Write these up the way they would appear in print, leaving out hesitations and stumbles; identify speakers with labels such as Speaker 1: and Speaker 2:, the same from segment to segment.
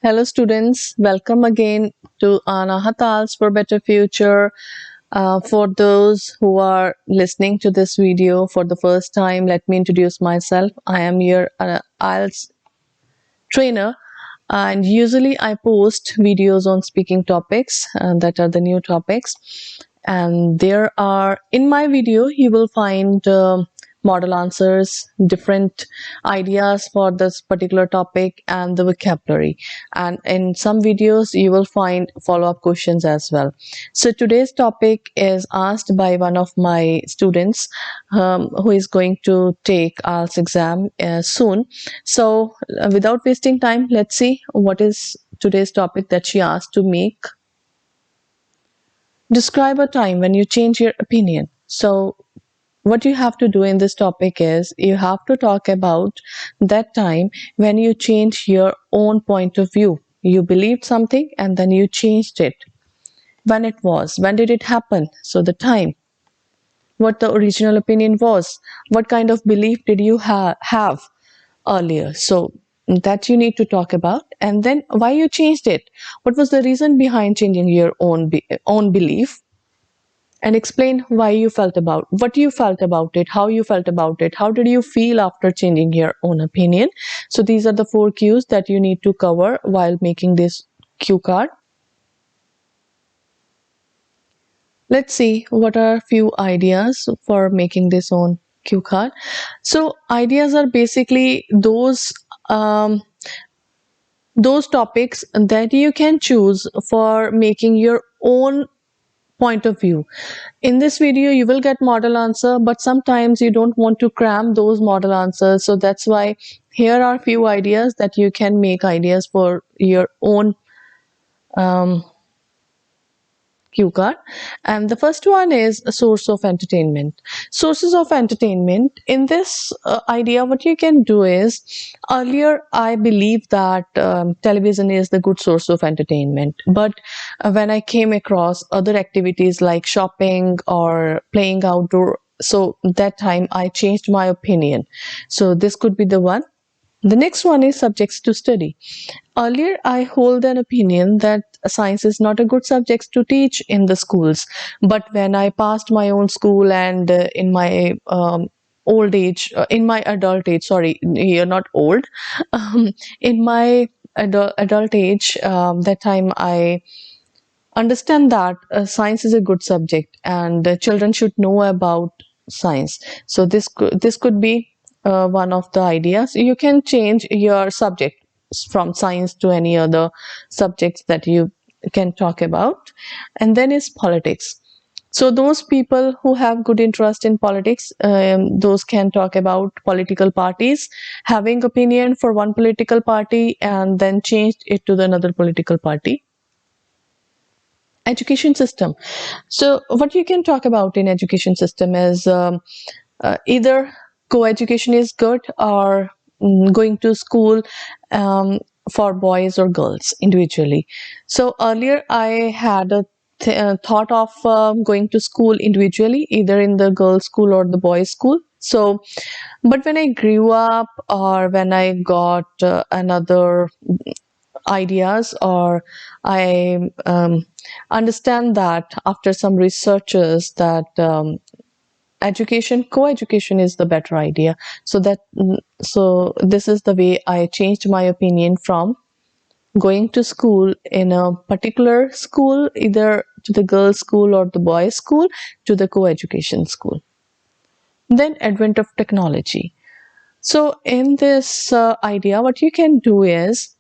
Speaker 1: Hello students, welcome again to Anahatals for Better Future. For those who are listening to this video for the first time, let me introduce myself. I am your IELTS trainer, and usually I post videos on speaking topics that are the new topics. And there are, in my video, you will find model answers, different ideas for this particular topic, and the vocabulary. And in some videos, you will find follow-up questions as well. So today's topic is asked by one of my students who is going to take IELTS exam soon. So without wasting time, let's see what is today's topic that she asked to make. Describe a time when you change your opinion. So what you have to do in this topic is you have to talk about that time when you changed your own point of view. You believed something and then you changed it. When it was, when did it happen? So the time, what the original opinion was, what kind of belief did you have earlier. So that you need to talk about, and then why you changed it. What was the reason behind changing your own belief? And explain why you felt about what you felt about it, how you felt about it, how did you feel after changing your own opinion. So these are the 4 cues that you need to cover while making this cue card. Let's see what are a few ideas for making this own cue card. So ideas are basically those topics that you can choose for making your own point of view. In this video, you will get model answer, but sometimes you don't want to cram those model answers. So that's why here are a few ideas that you can make ideas for your own cue card. And the first one is a source of entertainment. Sources of entertainment. In this idea, what you can do is, earlier I believed that television is the good source of entertainment, but when I came across other activities like shopping or playing outdoor, so that time I changed my opinion. So this could be the one. The next one is subjects to study. Earlier, I hold an opinion that science is not a good subject to teach in the schools. But when I passed my own school and in my old age, in my adult age, sorry, you're not old, in my adult age, that time I understand that science is a good subject and children should know about science. So this could be one of the ideas. You can change your subject from science to any other subjects that you can talk about. And then is politics. So those people who have good interest in politics, those can talk about political parties, having opinion for one political party and then changed it to the another political party. Education system. So what you can talk about in education system is either co-education is good or going to school for boys or girls individually. So earlier I had a thought of going to school individually, either in the girls school or the boys school. So but when I grew up or when I got another ideas, or I understand that after some researchers that co-education is the better idea. So this is the way I changed my opinion from going to school in a particular school, either to the girls school or the boys school, to the co-education school. Then advent of technology. So in this idea, what you can do is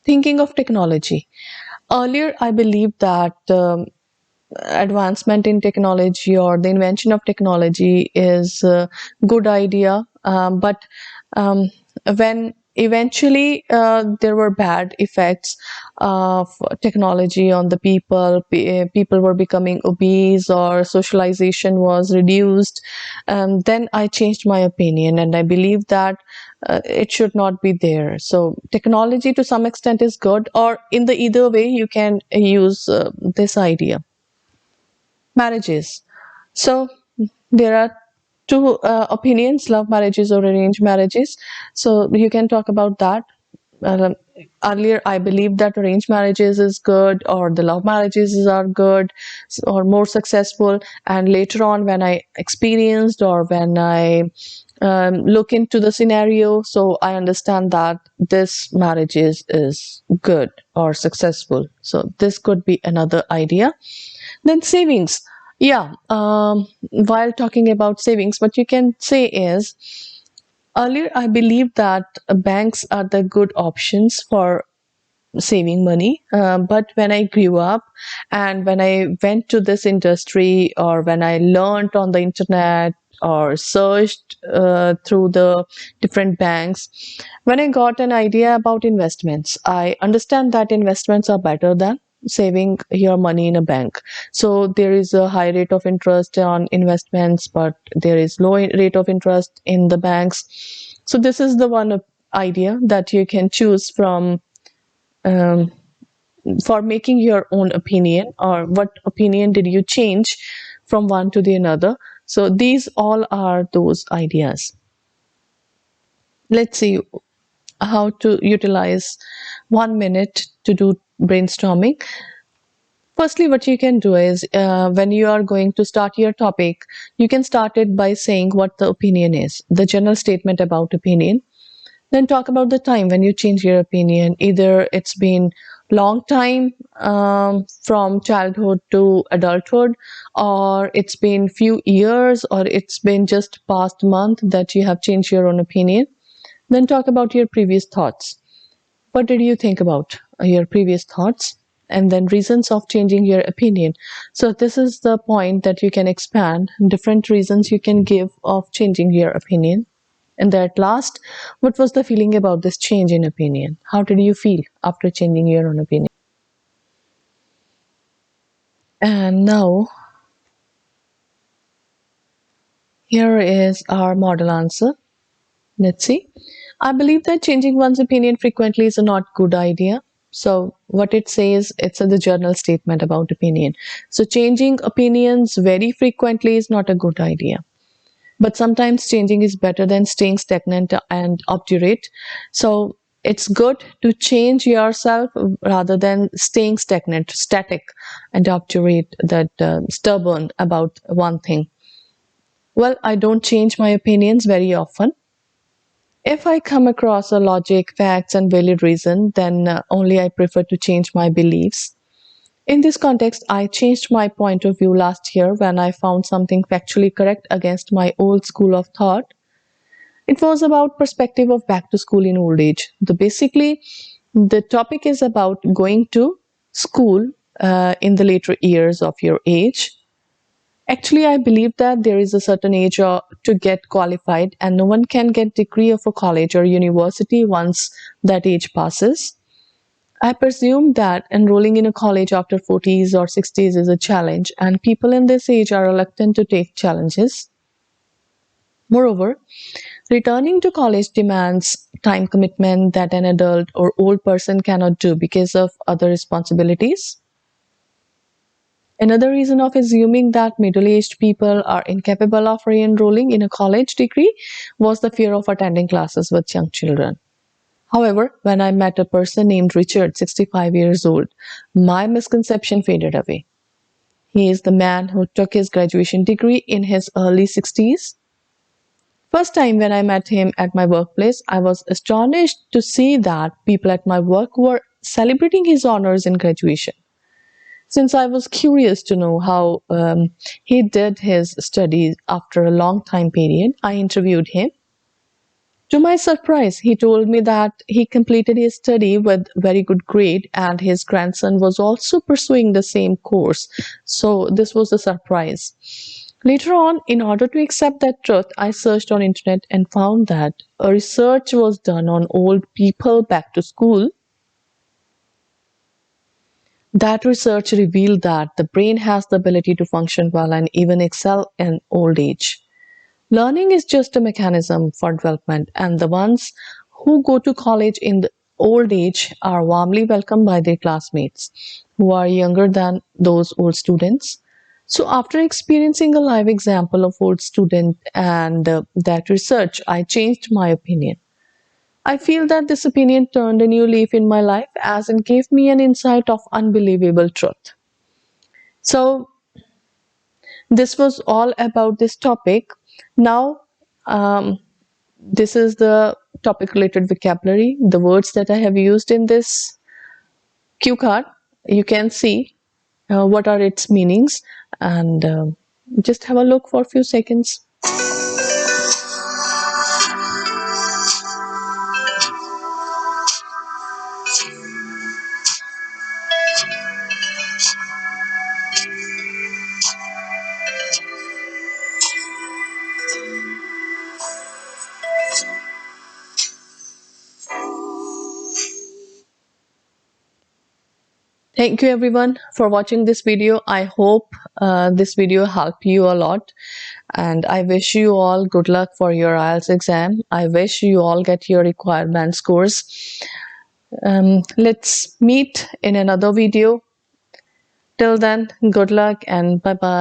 Speaker 1: thinking of technology. Earlier, I believed that advancement in technology or the invention of technology is a good idea, but when eventually there were bad effects of technology on the people. People were becoming obese or socialization was reduced. Then I changed my opinion and I believe that it should not be there. So technology to some extent is good, or in the either way you can use this idea. Marriages. So there are two opinions, love marriages or arranged marriages. So you can talk about that. um, earlier I believed that arranged marriages is good, or the love marriages are good, or more successful. And later on, when I experienced, or when I look into the scenario, so I understand that this marriage is good or successful. So this could be another idea. Then savings. Yeah, while talking about savings, what you can say is, earlier I believed that banks are the good options for saving money. But when I grew up and when I went to this industry, or when I learned on the internet, or searched through the different banks, when I got an idea about investments, I understand that investments are better than saving your money in a bank. So there is a high rate of interest on investments, but there is low rate of interest in the banks. So this is the one idea that you can choose from, um, for making your own opinion, or what opinion did you change from one to the another. So these all are those ideas. Let's see how to utilize 1 minute to do brainstorming. Firstly, what you can do is, when you are going to start your topic, you can start it by saying what the opinion is, the general statement about opinion. Then talk about the time when you change your opinion. Either it's been long time, from childhood to adulthood, or it's been few years, or it's been just past month that you have changed your own opinion. Then talk about your previous thoughts. What did you think about your previous thoughts? And then reasons of changing your opinion. So this is the point that you can expand, different reasons you can give of changing your opinion. And at last, what was the feeling about this change in opinion? How did you feel after changing your own opinion? And now, here is our model answer. Let's see. I believe that changing one's opinion frequently is a not good idea. So what it says, it's the journal statement about opinion. So changing opinions very frequently is not a good idea. But sometimes changing is better than staying stagnant and obdurate. So it's good to change yourself rather than staying stagnant, static, and obdurate, that stubborn about one thing. Well, I don't change my opinions very often. If I come across a logic, facts, and valid reason, then only I prefer to change my beliefs. In this context, I changed my point of view last year when I found something factually correct against my old school of thought. It was about perspective of back to school in old age. The topic is about going to school in the later years of your age. Actually, I believe that there is a certain age to get qualified, and no one can get degree of a college or university once that age passes. I presume that enrolling in a college after 40s or 60s is a challenge, and people in this age are reluctant to take challenges. Moreover, returning to college demands time commitment that an adult or old person cannot do because of other responsibilities. Another reason of assuming that middle-aged people are incapable of re-enrolling in a college degree was the fear of attending classes with young children. However, when I met a person named Richard, 65 years old, my misconception faded away. He is the man who took his graduation degree in his early 60s. First time when I met him at my workplace, I was astonished to see that people at my work were celebrating his honors in graduation. Since I was curious to know how he did his studies after a long time period, I interviewed him. To my surprise, he told me that he completed his study with very good grade and his grandson was also pursuing the same course. So this was a surprise. Later on, in order to accept that truth, I searched on internet and found that a research was done on old people back to school. That research revealed that the brain has the ability to function well and even excel in old age. Learning is just a mechanism for development, and the ones who go to college in the old age are warmly welcomed by their classmates, who are younger than those old students. So after experiencing a live example of old student and that research, I changed my opinion. I feel that this opinion turned a new leaf in my life as it gave me an insight of unbelievable truth. So, this was all about this topic. Now, this is the topic related vocabulary, the words that I have used in this cue card. You can see what are its meanings, and just have a look for a few seconds. Thank you everyone for watching this video. I hope this video helped you a lot, and I wish you all good luck for your IELTS exam. I wish you all get your required band scores. Let's meet in another video. Till then, good luck and bye bye.